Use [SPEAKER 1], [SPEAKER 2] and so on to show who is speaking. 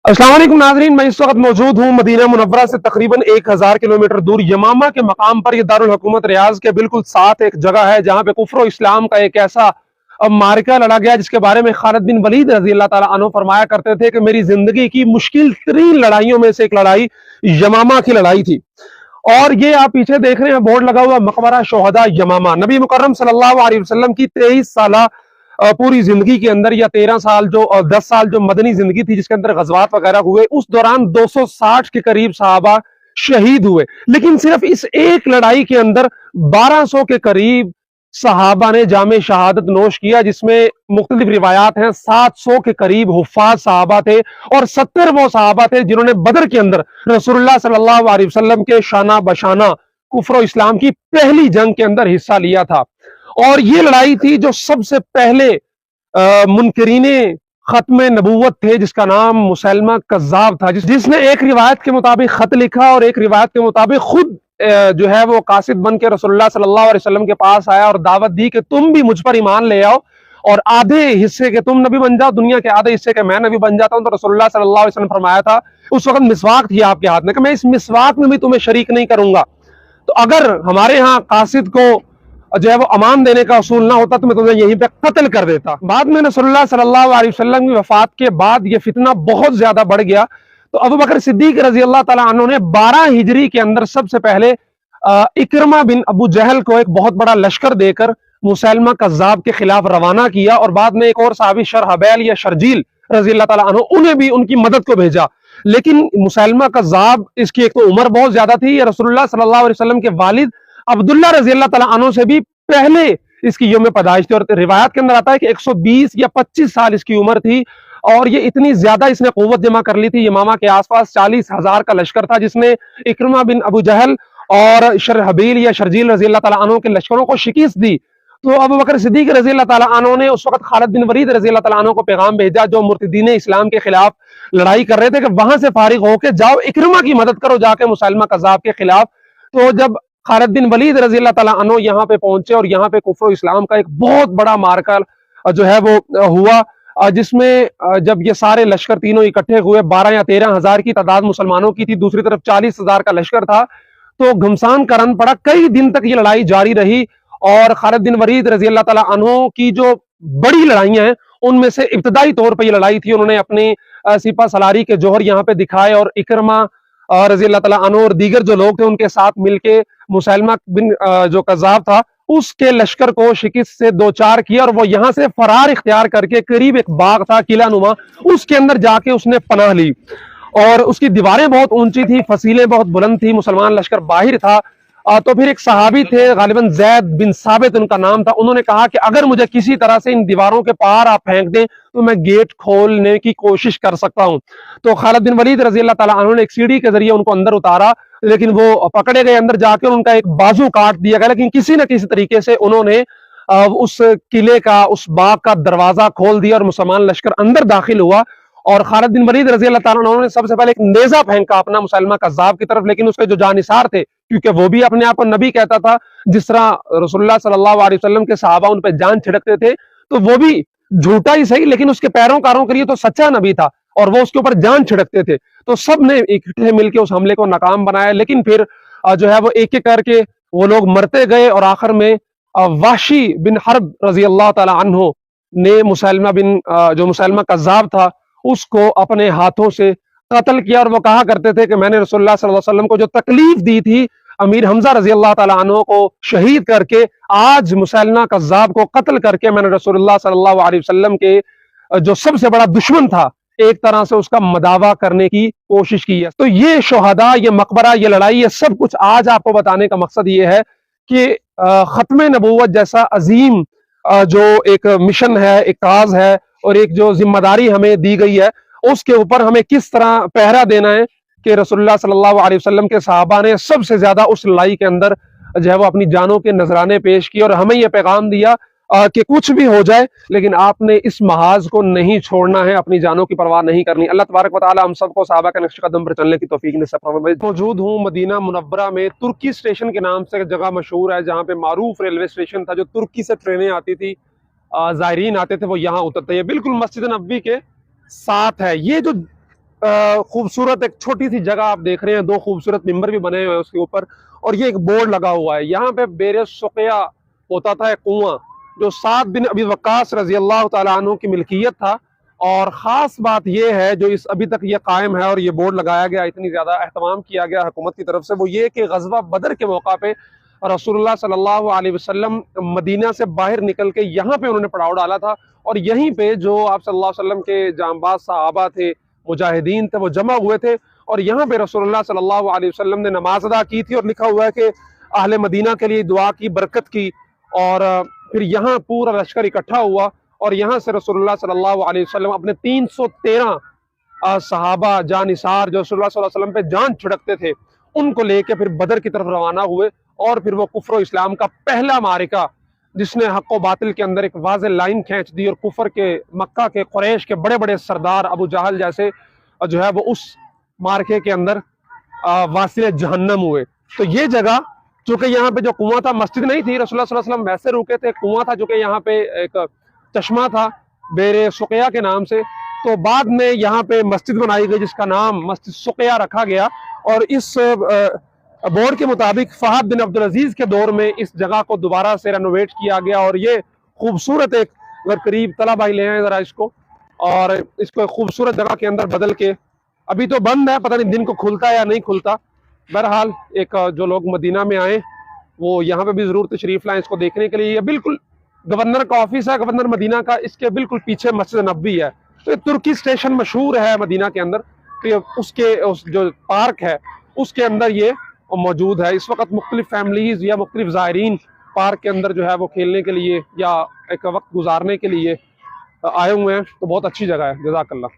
[SPEAKER 1] अस्सलाम वालेकुम नाज़रीन, मैं इस वक्त मौजूद हूँ मदीना मुनव्वरा से तकरीबन 1000 किलोमीटर दूर यमामा के मकाम पर। ये दारुल हुकूमत रियाज के बिल्कुल साथ एक जगह है जहाँ पे कुफ्र इस्लाम का एक ऐसा मार्का लड़ा गया जिसके बारे में खालिद बिन वलीद रजी अल्लाह ताला अन्हु फरमाया करते थे कि मेरी जिंदगी की मुश्किल तरीन लड़ाइयों में से एक लड़ाई यमामा की लड़ाई थी। और ये आप पीछे देख रहे हैं बोर्ड लगा हुआ मकबरा शोहदा यमामा। नबी मुकर्रम सल्लल्लाहु अलैहि वसल्लम की 23 साल पूरी जिंदगी के अंदर या 13 साल जो 10 साल जो मदनी जिंदगी थी जिसके अंदर गजवात वगैरह हुए, उस दौरान 260 के करीब सहाबा शहीद हुए। लेकिन सिर्फ इस एक लड़ाई के अंदर 1200 के करीब सहाबा ने जामे शहादत नोश किया, जिसमें मुख्तलिफ रिवायात हैं 700 के करीब हुफ्फाज सहाबा थे और 70 वो सहाबा थे जिन्होंने बदर के अंदर रसूलुल्लाह सल्लल्लाहु अलैहि वसल्लम के शाना बशाना कुफ्र इस्लाम की पहली जंग के अंदर हिस्सा लिया था। और ये लड़ाई थी जो सबसे पहले मुनकरीने खत्म नबूवत थे जिसका नाम मुसैलमा कज़्ज़ाब था, जिसने एक रिवायत के मुताबिक खत लिखा और एक रिवायत के मुताबिक खुद जो है वो कासिद बन के रसूलुल्लाह सल्लल्लाहु अलैहि वसल्लम के पास आया और दावत दी कि तुम भी मुझ पर ईमान ले आओ और आधे हिस्से के तुम नबी बन जाओ, दुनिया के आधे हिस्से के मैं नबी बन जाता हूं। तो रसूलुल्लाह सल्लल्लाहु अलैहि वसल्लम फरमाया था, उस वक्त मिसवाक थी आपके हाथ में, कि मैं इस मिसवाक में भी तुम्हें शरीक नहीं करूंगा। तो अगर हमारे यहाँ कासिद को जो है वो अमान देने का असूल ना होता तो मैं तुम्हें यहीं पे कत्ल कर देता। बाद में रसूलुल्लाह सल्लल्लाहु अलैहि वसल्लम की वफात के बाद ये फितना बहुत ज्यादा बढ़ गया। तो अबू बकर सिद्दीक रजी अल्लाह ताला अन्हु ने 12 हिजरी के अंदर सबसे पहले इकरमा बिन अबू जहल को एक बहुत बड़ा लश्कर देकर मुसैलमा कज़्ज़ाब के खिलाफ रवाना किया और बाद में एक और साहबी शरहबैल या शर्जील रजी अल्लाह ताला अन्हु, उन्हें भी उनकी मदद को भेजा। लेकिन मुसैलमा कज़्ज़ाब, इसकी एक तो उम्र बहुत ज्यादा थी, ये रसूलुल्लाह सल्लल्लाहु अलैहि वसल्लम के वालिद अब्दुल्ला रजी अल्लाह ताला अन्हु से भी पहले इसकी यौम पैदाइश थी। और रिवायत के अंदर आता है कि 120 या 25 साल इसकी उम्र थी और ये इतनी ज्यादा इसने कुव्वत जमा कर ली थी। यमामा के आसपास 40,000 का लश्कर था जिसने इकरमा बिन अबू जहल और शरहबील या शर्जील रजी अल्लाह ताला अन्हु के लश्करों को शिकस्त दी। तो अबू बकर सिद्दीक रजी अल्लाह ताला अन्हु ने उस वक्त खालिद बिन वलीद रजी अल्लाह ताला अन्हु को पैगाम भेजा जो मुर्तदीन इस्लाम के खिलाफ लड़ाई कर रहे थे कि वहां से फारिग होकर जाओ, इकरमा की मदद करो जाके मुसैलमा कज़्ज़ाब के खिलाफ। तो जब खालिद बिन वलीद रजी अल्लाह ताला अन्हु यहाँ पे पहुंचे और यहाँ पे कुफ्र इस्लाम का एक बहुत बड़ा मार्का जो है वो हुआ, जिसमें जब ये सारे लश्कर तीनों इकट्ठे हुए, 12 या 13 हजार की तादाद मुसलमानों की थी, दूसरी तरफ 40,000 का लश्कर था, तो घमसान करन पड़ा। कई दिन तक ये लड़ाई जारी रही और खालिद बिन वलीद रजी अल्लाह ताला अन्हु की जो बड़ी लड़ाइयां हैं उनमें से इब्तदाई तौर पर ये लड़ाई थी। उन्होंने अपनी सिपा सलारी के जोहर यहाँ पे दिखाए और इकरमा रजी अल्लाह ताला अन्हु और दीगर जो लोग थे उनके साथ मिलके मुसैलमा बिन जो कज़्ज़ाब था उसके लश्कर को शिकस्त से दो चार किया और वो यहाँ से फरार इख्तियार करके करीब एक बाग था किला नुमा, उसके अंदर जाके उसने पनाह ली और उसकी दीवारें बहुत ऊंची थी, फसीलें बहुत बुलंद थी, मुसलमान लश्कर बाहर था। तो फिर एक सहाबी थे, गालिबन जैद बिन साबित उनका नाम था, उन्होंने कहा कि अगर मुझे किसी तरह से इन दीवारों के पार आप फेंक दें तो मैं गेट खोलने की कोशिश कर सकता हूं। तो खालिद बिन वलीद रजी अल्लाह ताला अन्हु ने एक सीढ़ी के जरिए उनको अंदर उतारा, लेकिन वो पकड़े गए, अंदर जाकर उनका एक बाजू काट दिया गया। लेकिन किसी न किसी तरीके से उन्होंने उस किले का, उस बाग का दरवाजा खोल दिया और मुसलमान लश्कर अंदर दाखिल हुआ। और खालिद बिन वलीद रजी अल्लाह ताला अन्हु ने सबसे पहले एक नेजा फेंका अपना मुसैलमा कज़्ज़ाब की तरफ, लेकिन उसके जो जानिसार थे, क्योंकि वो भी अपने आप को नबी कहता था, जिस तरह रसूलुल्लाह सल्लल्लाहु अलैहि वसल्लम के सहाबा उन पर जान छिड़कते थे, तो वो भी झूठा ही सही लेकिन उसके पैरोकारों के लिए तो सच्चा नबी था और वो उसके ऊपर जान छिड़कते थे। तो सब ने इकट्ठे मिलकर उस हमले को नाकाम बनाया। लेकिन फिर जो है वो एक एक करके वो लोग मरते गए और आखिर में वाशी बिन हर्ब रजी अल्लाह ताला अन्हु ने जो मुसैलमा कज़्ज़ाब था उसको अपने हाथों से कत्ल किया। और वो कहा करते थे कि मैंने रसूलुल्लाह सल्लल्लाहु अलैहि वसल्लम को जो तकलीफ दी थी अमीर हमजा रजी अल्लाह ताला अन्हु को शहीद करके, आज मुसैलमा कज़्ज़ाब को कत्ल करके मैंने रसूलुल्लाह सल्लल्लाहु अलैहि वसल्लम के जो सबसे बड़ा दुश्मन था एक तरह से उसका मदावा करने की कोशिश की है। तो ये शोहदा, ये मकबरा, ये लड़ाई, ये सब कुछ आज आपको बताने का मकसद ये है कि खत्म नबूवत जैसा अजीम जो एक मिशन है, एक काज है और एक जो जिम्मेदारी हमें दी गई है, उसके ऊपर हमें किस तरह पहरा देना है कि रसूलुल्लाह सल्लल्लाहु अलैहि वसल्लम के सहाबा ने सबसे ज्यादा उस लड़ाई के अंदर जो है वो अपनी जानों के नजराने पेश किए और हमें यह पैगाम दिया कि कुछ भी हो जाए लेकिन आपने इस महाज को नहीं छोड़ना है, अपनी जानों की परवाह नहीं करनी। अल्लाह तबारक व तआला हम सबको सहाबा के नक्श कदम पर चलने की तौफीक नसीब फरमाए। मौजूद हूँ मदीना मुनव्वरा में, तुर्की स्टेशन के नाम से जगह मशहूर है, जहाँ पे मारूफ रेलवे स्टेशन था, जो तुर्की से ट्रेनें आती थी, ज़ायरीन आते थे, वो यहाँ उतरते हैं। बिल्कुल मस्जिद नबवी के साथ है। ये जो खूबसूरत एक छोटी सी जगह आप देख रहे हैं, 2 खूबसूरत मिंबर भी बने हुए हैं उसके ऊपर, और ये एक बोर्ड लगा हुआ है। यहाँ पे बेर सुक़िया होता था एक कुआं, जो साद बिन अबी वक्कास रजी अल्लाह तआला अन्हु की मिल्कियत था। और ख़ास बात ये है जो इस अभी तक ये कायम है और ये बोर्ड लगाया गया, इतनी ज़्यादा एहतमाम किया गया हुकूमत की तरफ से, वो ये कि ग़ज़वा बदर के मौका पे रसूलुल्लाह सल्लल्लाहु अलैहि वसल्लम मदीना से बाहर निकल के यहाँ पे उन्होंने पड़ाव डाला था, और यहीं पे जो आप सल्लल्लाहु अलैहि वसल्लम के जांबाज सहाबा थे, मुजाहिदीन थे, वो जमा हुए थे, और यहाँ पे रसूलुल्लाह सल्लल्लाहु अलैहि वसल्लम ने नमाज अदा की थी। और लिखा हुआ है कि अहले मदीना के लिए दुआ की, बरकत की, और फिर यहाँ पूरा लश्कर इकट्ठा हुआ, और यहाँ से रसूलुल्लाह सल्लल्लाहु अलैहि वसल्लम अपने 313 सहाबा जानिसार जो रसूलुल्लाह सल्लल्लाहु अलैहि वसल्लम पे जान छिड़कते थे, उनको लेके फिर बदर की तरफ रवाना हुए। और फिर वो कुफ्र और इस्लाम का पहला मारिका, जिसने हक व बातिल के अंदर एक वाज़ेह लाइन खींच दी, और कुफर के, मक्का के, कुरैश के बड़े बड़े सरदार अबू जहल जैसे जो है वो उस मार्के के अंदर वासिल जहन्नम हुए। तो ये जगह, चूंकि यहाँ पे जो कुआं था, मस्जिद नहीं थी, रसूलुल्लाह सल्लल्लाहु अलैहि वसल्लम वैसे रुके थे, कुआं था जो कि यहाँ पे एक चश्मा था बेर सुक़िया के नाम से, तो बाद में यहाँ पे मस्जिद बनाई गई जिसका नाम मस्जिद सुक़िया रखा गया। और इस बोर्ड के मुताबिक फहद बिन अब्दुल अजीज के दौर में इस जगह को दोबारा से रेनोवेट किया गया, और ये खूबसूरत एक, अगर करीब तला भाई ले आए जरा इसको, और इसको एक खूबसूरत जगह के अंदर बदल के, अभी तो बंद है, पता नहीं दिन को खुलता है या नहीं खुलता। बहरहाल एक जो लोग मदीना में आए वो यहाँ पे भी जरूर तशरीफ लाएं इसको देखने के लिए। ये बिल्कुल गवर्नर का ऑफिस है, गवर्नर मदीना का, इसके बिल्कुल पीछे मस्जिद नबवी है। तो तुर्की स्टेशन मशहूर है मदीना के अंदर, तो उसके उस जो पार्क है उसके अंदर ये मौजूद है। इस वक्त मुख्तलिफ फैमिलीज या मुख्तलिफ ज़ायरीन पार्क के अंदर जो है वो खेलने के लिए या एक वक्त गुजारने के लिए आए हुए हैं, तो बहुत अच्छी जगह है। जज़ाकल्लाह।